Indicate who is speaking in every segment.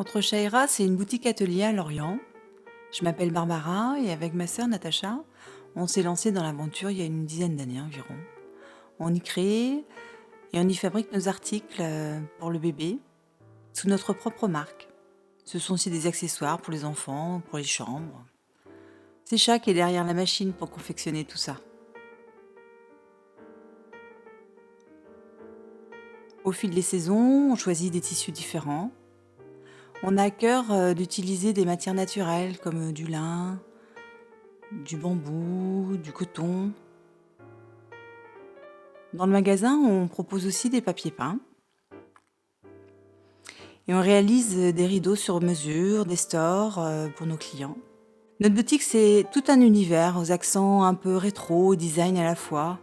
Speaker 1: Contre Shaira, c'est une boutique atelier à Lorient. Je m'appelle Barbara et avec ma sœur Natacha, on s'est lancé dans l'aventure il y a une dizaine d'années environ. On y crée et on y fabrique nos articles pour le bébé sous notre propre marque. Ce sont aussi des accessoires pour les enfants, pour les chambres. C'est Chat qui est derrière la machine pour confectionner tout ça. Au fil des saisons, on choisit des tissus différents. On a à cœur d'utiliser des matières naturelles comme du lin, du bambou, du coton. Dans le magasin, on propose aussi des papiers peints et on réalise des rideaux sur mesure, des stores pour nos clients. Notre boutique, c'est tout un univers aux accents un peu rétro, design à la fois.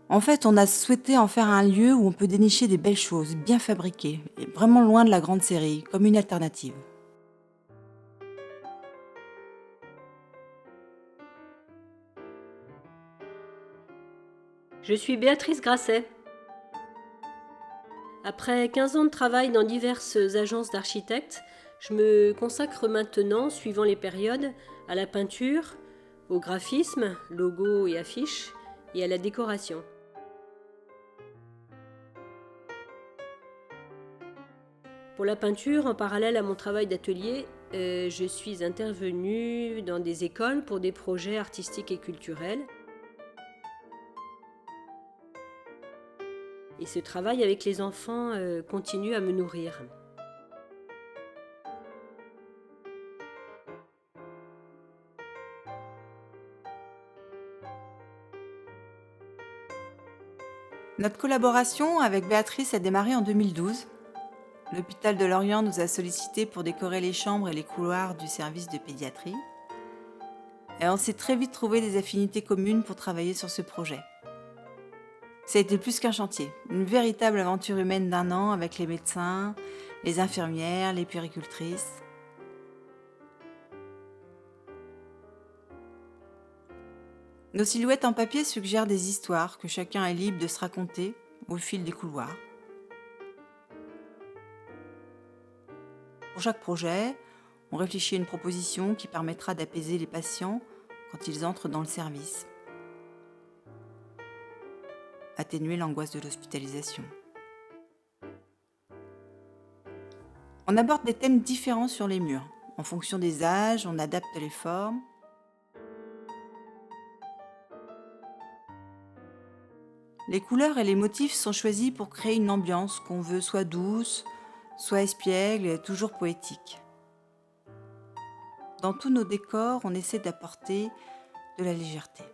Speaker 1: En fait, on a souhaité en faire un lieu où on peut dénicher des belles choses, bien fabriquées, et vraiment loin de la grande série, comme une alternative.
Speaker 2: Je suis Béatrice Grasset. Après 15 ans de travail dans diverses agences d'architectes, je me consacre maintenant, suivant les périodes, à la peinture, au graphisme, logo et affiches, et à la décoration. Pour la peinture, en parallèle à mon travail d'atelier, je suis intervenue dans des écoles pour des projets artistiques et culturels. Et ce travail avec les enfants continue à me nourrir.
Speaker 1: Notre collaboration avec Béatrice a démarré en 2012. L'hôpital de Lorient nous a sollicité pour décorer les chambres et les couloirs du service de pédiatrie. Et on s'est très vite trouvé des affinités communes pour travailler sur ce projet. Ça a été plus qu'un chantier, une véritable aventure humaine d'1 an avec les médecins, les infirmières, les puéricultrices. Nos silhouettes en papier suggèrent des histoires que chacun est libre de se raconter au fil des couloirs. Pour chaque projet, on réfléchit à une proposition qui permettra d'apaiser les patients quand ils entrent dans le service. Atténuer l'angoisse de l'hospitalisation. On aborde des thèmes différents sur les murs. En fonction des âges, on adapte les formes. Les couleurs et les motifs sont choisis pour créer une ambiance qu'on veut soit douce, soit espiègle et toujours poétique. Dans tous nos décors, on essaie d'apporter de la légèreté.